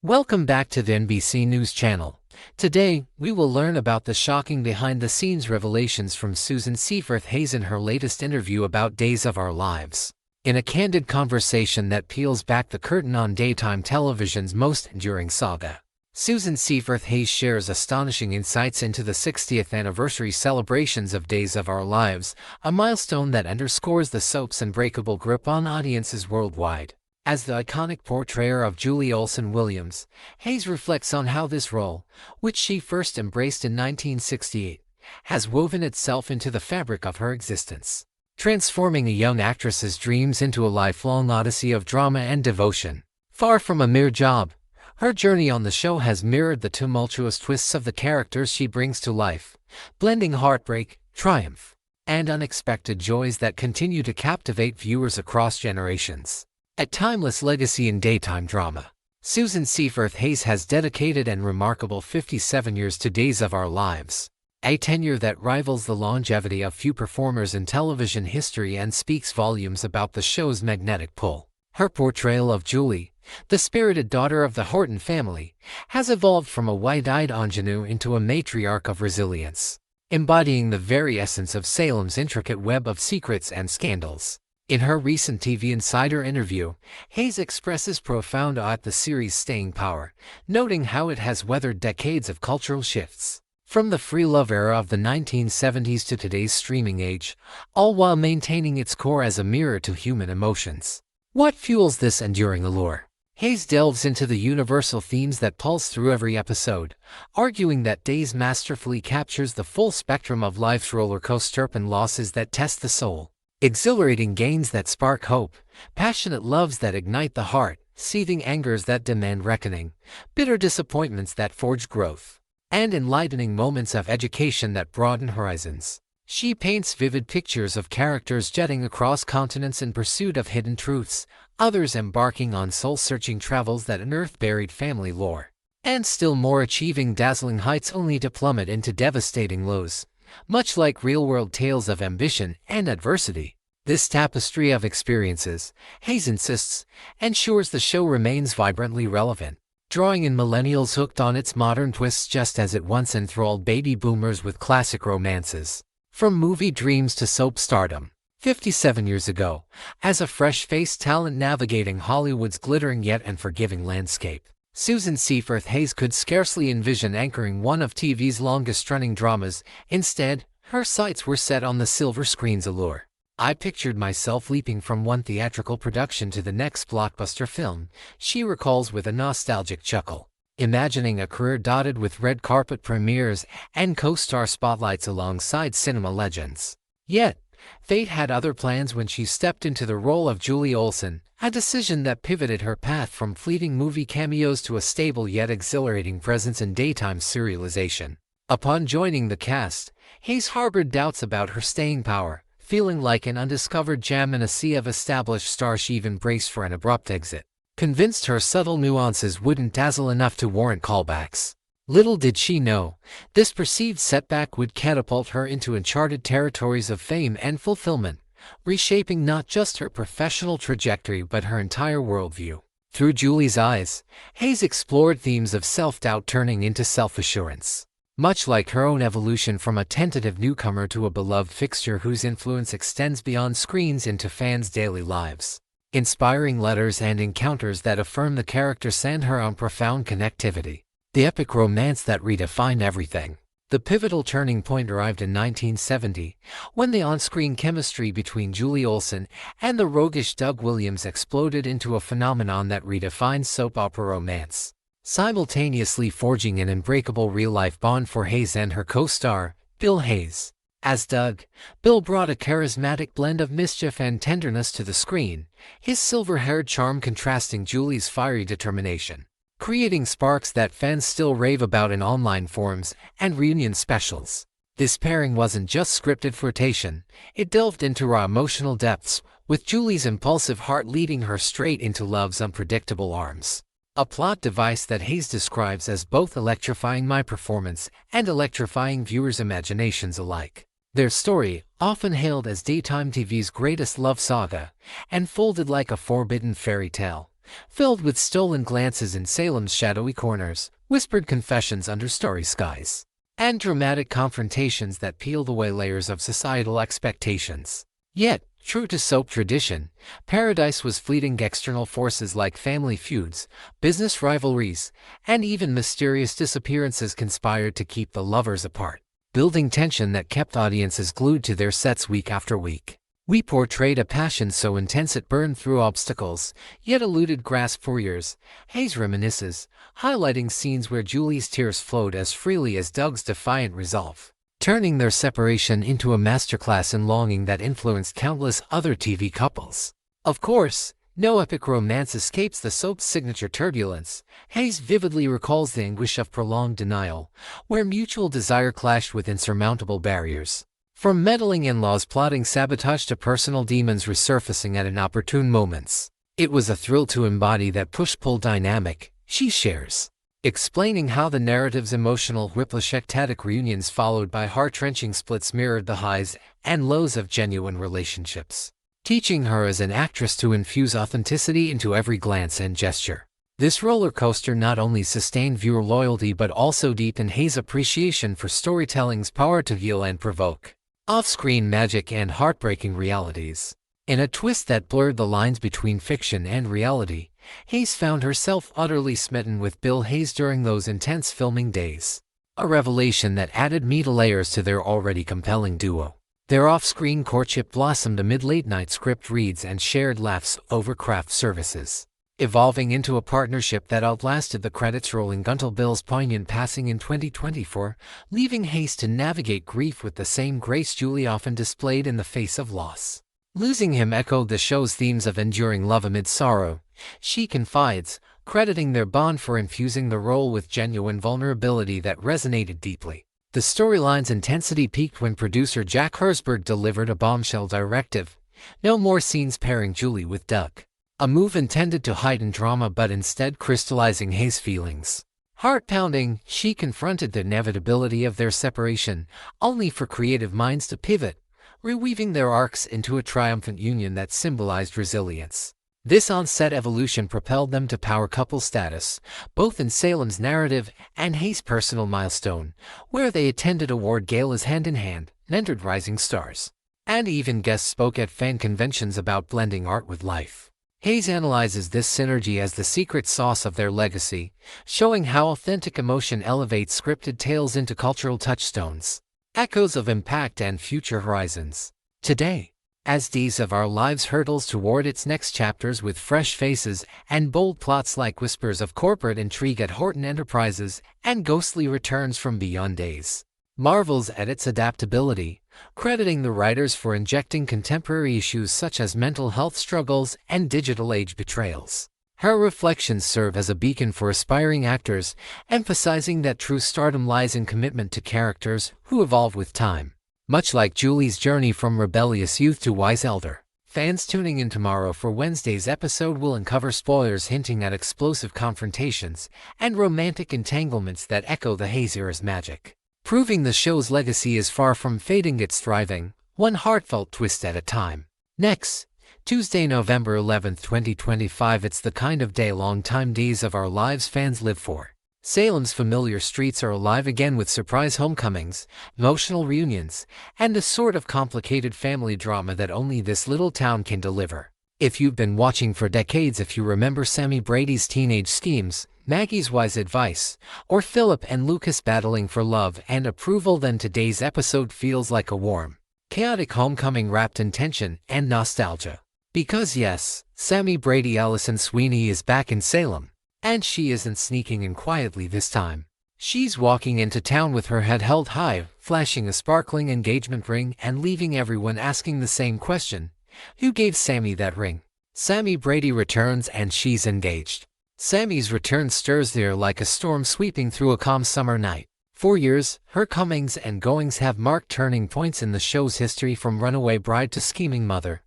Welcome back to the NBC News Channel. Today, we will learn about the shocking behind-the-scenes revelations from Susan Seaforth Hayes in her latest interview about Days of Our Lives. In a candid conversation that peels back the curtain on daytime television's most enduring saga, Susan Seaforth Hayes shares astonishing insights into the 60th anniversary celebrations of Days of Our Lives, a milestone that underscores the soap's unbreakable grip on audiences worldwide. As the iconic portrayer of Julie Olsen Williams, Hayes reflects on how this role, which she first embraced in 1968, has woven itself into the fabric of her existence, transforming a young actress's dreams into a lifelong odyssey of drama and devotion. Far from a mere job, her journey on the show has mirrored the tumultuous twists of the characters she brings to life, blending heartbreak, triumph, and unexpected joys that continue to captivate viewers across generations. A timeless legacy in daytime drama, Susan Seaforth Hayes has dedicated an remarkable 57 years to Days of Our Lives, a tenure that rivals the longevity of few performers in television history and speaks volumes about the show's magnetic pull. Her portrayal of Julie, the spirited daughter of the Horton family, has evolved from a wide-eyed ingenue into a matriarch of resilience, embodying the very essence of Salem's intricate web of secrets and scandals. In her recent TV Insider interview, Hayes expresses profound awe at the series' staying power, noting how it has weathered decades of cultural shifts, from the free love era of the 1970s to today's streaming age, all while maintaining its core as a mirror to human emotions. What fuels this enduring allure? Hayes delves into the universal themes that pulse through every episode, arguing that Days masterfully captures the full spectrum of life's roller coaster and losses that test the soul. Exhilarating gains that spark hope, passionate loves that ignite the heart, seething angers that demand reckoning, bitter disappointments that forge growth, and enlightening moments of education that broaden horizons. She paints vivid pictures of characters jetting across continents in pursuit of hidden truths, others embarking on soul-searching travels that unearth buried family lore, and still more achieving dazzling heights only to plummet into devastating lows. Much like real-world tales of ambition and adversity, this tapestry of experiences, Hayes insists, ensures the show remains vibrantly relevant, drawing in millennials hooked on its modern twists just as it once enthralled baby boomers with classic romances. From movie dreams to soap stardom, 57 years ago, as a fresh-faced talent navigating Hollywood's glittering yet unforgiving landscape, Susan Seaforth Hayes could scarcely envision anchoring one of TV's longest-running dramas. Instead, her sights were set on the silver screen's allure. "I pictured myself leaping from one theatrical production to the next blockbuster film," she recalls with a nostalgic chuckle, imagining a career dotted with red carpet premieres and co-star spotlights alongside cinema legends. Yet, fate had other plans when she stepped into the role of Julie Olsen, a decision that pivoted her path from fleeting movie cameos to a stable yet exhilarating presence in daytime serialization. Upon joining the cast, Hayes harbored doubts about her staying power, feeling like an undiscovered gem in a sea of established stars. She even braced for an abrupt exit, convinced her subtle nuances wouldn't dazzle enough to warrant callbacks. Little did she know, this perceived setback would catapult her into uncharted territories of fame and fulfillment, reshaping not just her professional trajectory but her entire worldview. Through Julie's eyes, Hayes explored themes of self-doubt turning into self-assurance, much like her own evolution from a tentative newcomer to a beloved fixture whose influence extends beyond screens into fans' daily lives. Inspiring letters and encounters that affirm the character send her on profound connectivity. The epic romance that redefined everything. The pivotal turning point arrived in 1970, when the on-screen chemistry between Julie Olsen and the roguish Doug Williams exploded into a phenomenon that redefined soap opera romance, simultaneously forging an unbreakable real-life bond for Hayes and her co-star, Bill Hayes. As Doug, Bill brought a charismatic blend of mischief and tenderness to the screen, his silver-haired charm contrasting Julie's fiery determination, creating sparks that fans still rave about in online forums and reunion specials. This pairing wasn't just scripted flirtation, it delved into raw emotional depths, with Julie's impulsive heart leading her straight into love's unpredictable arms. A plot device that Hayes describes as both electrifying my performance and electrifying viewers' imaginations alike. Their story, often hailed as daytime TV's greatest love saga, unfolded like a forbidden fairy tale, filled with stolen glances in Salem's shadowy corners, whispered confessions under starry skies, and dramatic confrontations that peeled away layers of societal expectations. Yet, true to soap tradition, Paradise was fleeting. External forces like family feuds, business rivalries, and even mysterious disappearances conspired to keep the lovers apart, building tension that kept audiences glued to their sets week after week. We portrayed a passion so intense it burned through obstacles, yet eluded grasp for years, Hayes reminisces, highlighting scenes where Julie's tears flowed as freely as Doug's defiant resolve, turning their separation into a masterclass in longing that influenced countless other TV couples. Of course, no epic romance escapes the soap's signature turbulence. Hayes vividly recalls the anguish of prolonged denial, where mutual desire clashed with insurmountable barriers. From meddling in-laws plotting sabotage to personal demons resurfacing at inopportune moments. It was a thrill to embody that push-pull dynamic, she shares, explaining how the narrative's emotional whiplash-ecstatic reunions followed by heart-wrenching splits mirrored the highs and lows of genuine relationships, teaching her as an actress to infuse authenticity into every glance and gesture. This roller coaster not only sustained viewer loyalty but also deepened Hayes' appreciation for storytelling's power to heal and provoke off-screen magic and heartbreaking realities. In a twist that blurred the lines between fiction and reality, Hayes found herself utterly smitten with Bill Hayes during those intense filming days, a revelation that added meaty layers to their already compelling duo. Their off-screen courtship blossomed amid late-night script reads and shared laughs over craft services, evolving into a partnership that outlasted the credits rolling until Bill's poignant passing in 2024, leaving Hayes to navigate grief with the same grace Julie often displayed in the face of loss. Losing him echoed the show's themes of enduring love amid sorrow, she confides, crediting their bond for infusing the role with genuine vulnerability that resonated deeply. The storyline's intensity peaked when producer Jack Herzberg delivered a bombshell directive: no more scenes pairing Julie with Doug. A move intended to heighten drama but instead crystallizing Hayes' feelings. Heart-pounding, she confronted the inevitability of their separation, only for creative minds to pivot, reweaving their arcs into a triumphant union that symbolized resilience. This on-set evolution propelled them to power couple status, both in Salem's narrative and Hayes' personal milestone, where they attended award galas hand-in-hand, mentored rising stars, and even guest spoke at fan conventions about blending art with life. Hayes analyzes this synergy as the secret sauce of their legacy, showing how authentic emotion elevates scripted tales into cultural touchstones, echoes of impact and future horizons. Today, as Days of Our Lives hurtles toward its next chapters with fresh faces and bold plots like whispers of corporate intrigue at Horton Enterprises and ghostly returns from Beyond Days, marvels at its adaptability, crediting the writers for injecting contemporary issues such as mental health struggles and digital age betrayals. Her reflections serve as a beacon for aspiring actors, emphasizing that true stardom lies in commitment to characters who evolve with time. Much like Julie's journey from rebellious youth to wise elder. Fans tuning in tomorrow for Wednesday's episode will uncover spoilers hinting at explosive confrontations and romantic entanglements that echo the Hayes era's magic, proving the show's legacy is far from fading, it's thriving, one heartfelt twist at a time. Next, Tuesday, November 11, 2025, it's the kind of day longtime Days of Our Lives fans live for. Salem's familiar streets are alive again with surprise homecomings, emotional reunions, and a sort of complicated family drama that only this little town can deliver. If you've been watching for decades, if you remember Sami Brady's teenage schemes, Maggie's wise advice, or Philip and Lucas battling for love and approval, then today's episode feels like a warm, chaotic homecoming wrapped in tension and nostalgia. Because yes, Sami Brady Allison Sweeney is back in Salem. And she isn't sneaking in quietly this time. She's walking into town with her head held high, flashing a sparkling engagement ring and leaving everyone asking the same question: who gave Sami that ring? Sami Brady returns and she's engaged. Sami's return stirs the air like a storm sweeping through a calm summer night. For years, her comings and goings have marked turning points in the show's history, from runaway bride to scheming mother,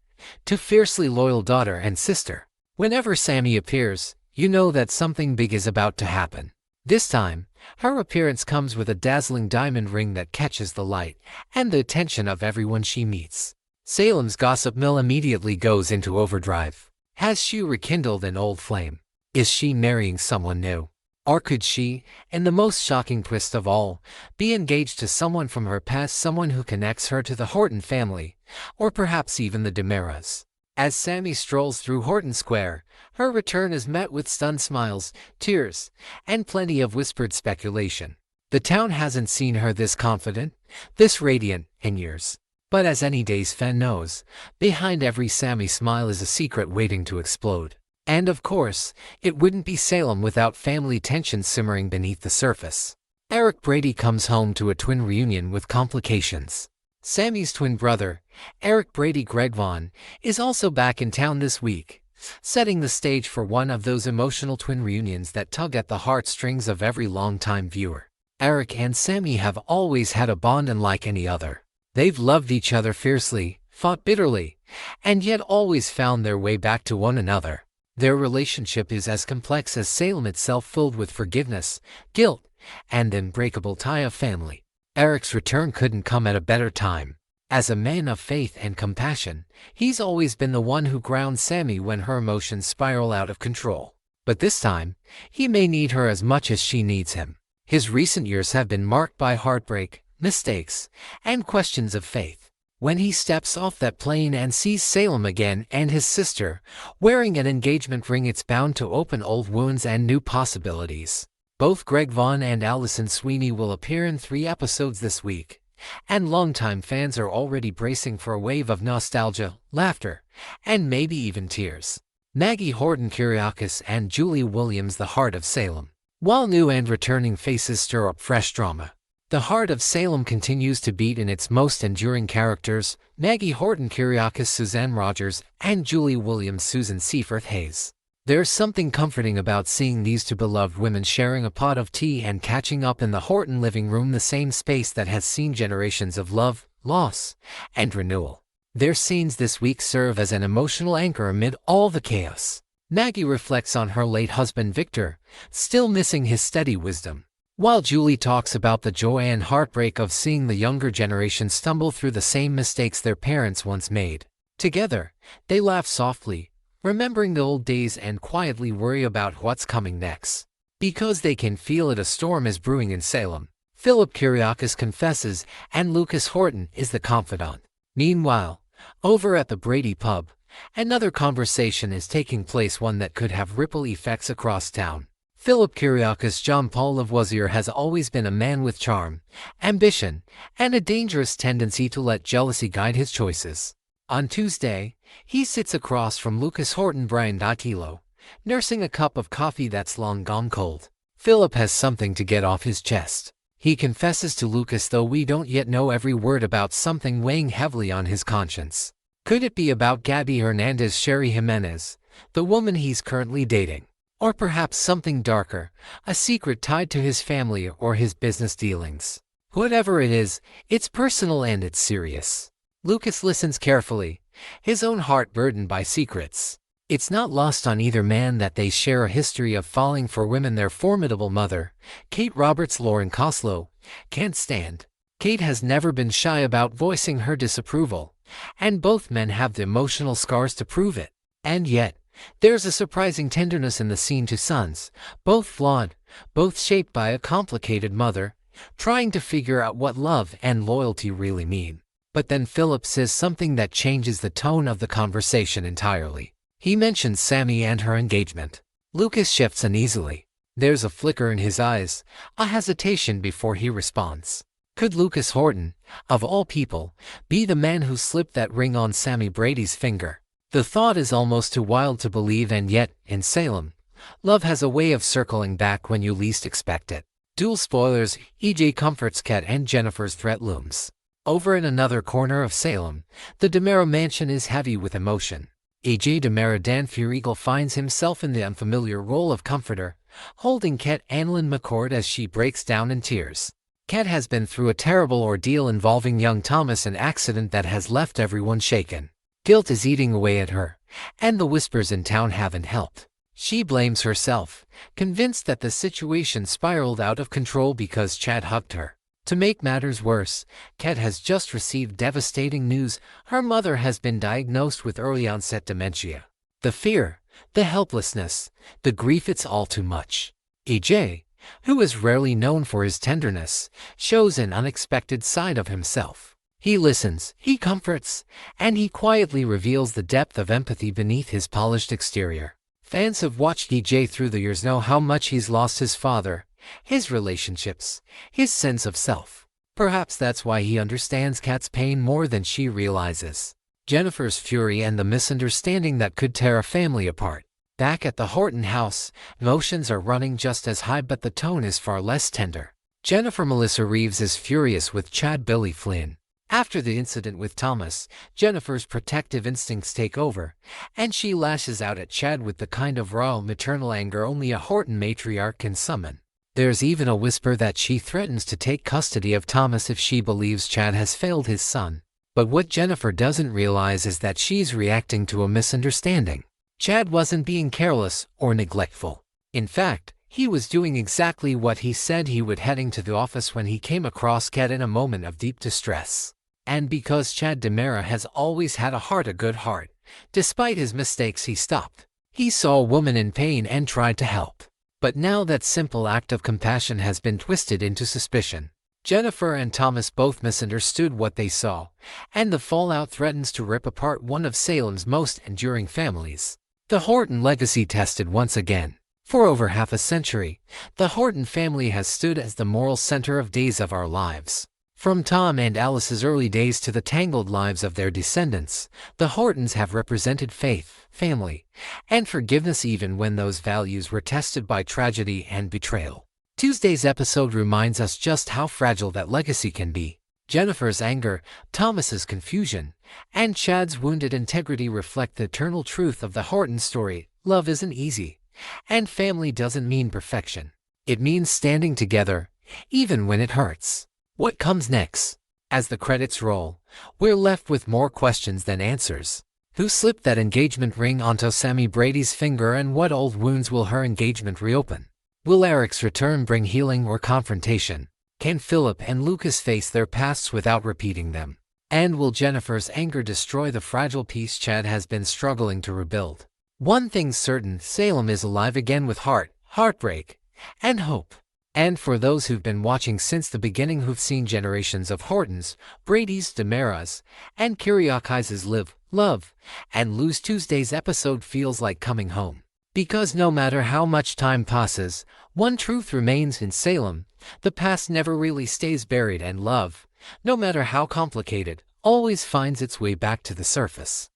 to fiercely loyal daughter and sister. Whenever Sami appears, you know that something big is about to happen. This time, her appearance comes with a dazzling diamond ring that catches the light and the attention of everyone she meets. Salem's gossip mill immediately goes into overdrive. Has she rekindled an old flame? Is she marrying someone new? Or could she, and the most shocking twist of all, be engaged to someone from her past, someone who connects her to the Horton family, or perhaps even the DiMeras? As Sami strolls through Horton Square, her return is met with stunned smiles, tears, and plenty of whispered speculation. The town hasn't seen her this confident, this radiant, in years. But as any Days fan knows, behind every Sami smile is a secret waiting to explode. And of course, it wouldn't be Salem without family tensions simmering beneath the surface. Eric Brady comes home to a twin reunion with complications. Sami's twin brother, Eric Brady Greg Vaughn, is also back in town this week, setting the stage for one of those emotional twin reunions that tug at the heartstrings of every longtime viewer. Eric and Sami have always had a bond unlike any other. They've loved each other fiercely, fought bitterly, and yet always found their way back to one another. Their relationship is as complex as Salem itself, filled with forgiveness, guilt, and the unbreakable tie of family. Eric's return couldn't come at a better time. As a man of faith and compassion, he's always been the one who grounds Sami when her emotions spiral out of control. But this time, he may need her as much as she needs him. His recent years have been marked by heartbreak, mistakes, and questions of faith. When he steps off that plane and sees Salem again and his sister wearing an engagement ring, it's bound to open old wounds and new possibilities. Both Greg Vaughn and Allison Sweeney will appear in 3 episodes this week, and longtime fans are already bracing for a wave of nostalgia, laughter, and maybe even tears. Maggie Horton Kyriakis and Julie Williams, the heart of Salem. While new and returning faces stir up fresh drama, the heart of Salem continues to beat in its most enduring characters, Maggie Horton Kyriakis, Suzanne Rogers, and Julie Williams, Susan Seaforth Hayes. There's something comforting about seeing these 2 beloved women sharing a pot of tea and catching up in the Horton living room, the same space that has seen generations of love, loss, and renewal. Their scenes this week serve as an emotional anchor amid all the chaos. Maggie reflects on her late husband Victor, still missing his steady wisdom, while Julie talks about the joy and heartbreak of seeing the younger generation stumble through the same mistakes their parents once made. Together, they laugh softly, remembering the old days, and quietly worry about what's coming next. Because they can feel it, a storm is brewing in Salem. Philip Kyriakis confesses, and Lucas Horton is the confidant. Meanwhile, over at the Brady pub, another conversation is taking place, one that could have ripple effects across town. Philip Kyriakis, Jean-Paul Lavoisier, has always been a man with charm, ambition, and a dangerous tendency to let jealousy guide his choices. On Tuesday, he sits across from Lucas Horton, Brian Dattilo, nursing a cup of coffee that's long gone cold. Philip has something to get off his chest. He confesses to Lucas, though we don't yet know every word, about something weighing heavily on his conscience. Could it be about Gabby Hernandez, Sherry Jimenez, the woman he's currently dating? Or perhaps something darker, a secret tied to his family or his business dealings? Whatever it is, it's personal and it's serious. Lucas listens carefully, his own heart burdened by secrets. It's not lost on either man that they share a history of falling for women their formidable mother, Kate Roberts, Lauren Koslow, can't stand. Kate has never been shy about voicing her disapproval, and both men have the emotional scars to prove it. And yet, there's a surprising tenderness in the scene. 2 sons, both flawed, both shaped by a complicated mother, trying to figure out what love and loyalty really mean. But then Philip says something that changes the tone of the conversation entirely. He mentions Sami and her engagement. Lucas shifts uneasily. There's a flicker in his eyes, a hesitation before he responds. Could Lucas Horton, of all people, be the man who slipped that ring on Sami Brady's finger? The thought is almost too wild to believe, and yet, in Salem, love has a way of circling back when you least expect it. DOOL spoilers: EJ comforts Kat and Jennifer's threat looms. Over in another corner of Salem, the DiMera mansion is heavy with emotion. AJ DiMera, Dan Furigal, finds himself in the unfamiliar role of comforter, holding Kat Annalyn McCord as she breaks down in tears. Kat has been through a terrible ordeal involving young Thomas, an accident that has left everyone shaken. Guilt is eating away at her, and the whispers in town haven't helped. She blames herself, convinced that the situation spiraled out of control because Chad hugged her. To make matters worse, Kat has just received devastating news: her mother has been diagnosed with early-onset dementia. The fear, the helplessness, the grief, it's all too much. EJ, who is rarely known for his tenderness, shows an unexpected side of himself. He listens, he comforts, and he quietly reveals the depth of empathy beneath his polished exterior. Fans who've watched EJ through the years know how much he's lost his father, his relationships, his sense of self. Perhaps that's why he understands Kat's pain more than she realizes. Jennifer's fury and the misunderstanding that could tear a family apart. Back at the Horton house, emotions are running just as high, but the tone is far less tender. Jennifer Melissa Reeves is furious with Chad Billy Flynn. After the incident with Thomas, Jennifer's protective instincts take over, and she lashes out at Chad with the kind of raw maternal anger only a Horton matriarch can summon. There's even a whisper that she threatens to take custody of Thomas if she believes Chad has failed his son. But what Jennifer doesn't realize is that she's reacting to a misunderstanding. Chad wasn't being careless or neglectful. In fact, he was doing exactly what he said he would, heading to the office when he came across Kat in a moment of deep distress. And because Chad DiMera has always had a good heart, despite his mistakes, he stopped. He saw a woman in pain and tried to help. But now that simple act of compassion has been twisted into suspicion. Jennifer and Thomas both misunderstood what they saw, and the fallout threatens to rip apart one of Salem's most enduring families. The Horton legacy tested once again. For over half a century, the Horton family has stood as the moral center of Days of Our Lives. From Tom and Alice's early days to the tangled lives of their descendants, the Hortons have represented faith, family, and forgiveness even when those values were tested by tragedy and betrayal. Tuesday's episode reminds us just how fragile that legacy can be. Jennifer's anger, Thomas's confusion, and Chad's wounded integrity reflect the eternal truth of the Horton story. Love isn't easy, and family doesn't mean perfection. It means standing together, even when it hurts. What comes next? As the credits roll, we're left with more questions than answers. Who slipped that engagement ring onto Sami Brady's finger, and what old wounds will her engagement reopen? Will Eric's return bring healing or confrontation? Can Philip and Lucas face their pasts without repeating them? And will Jennifer's anger destroy the fragile peace Chad has been struggling to rebuild? One thing's certain, Salem is alive again with heartbreak, and hope. And for those who've been watching since the beginning, who've seen generations of Hortons, Bradys, DiMeras, and Kiriakis live, love, and lose, Tuesday's episode feels like coming home. Because no matter how much time passes, one truth remains in Salem: the past never really stays buried, and love, no matter how complicated, always finds its way back to the surface.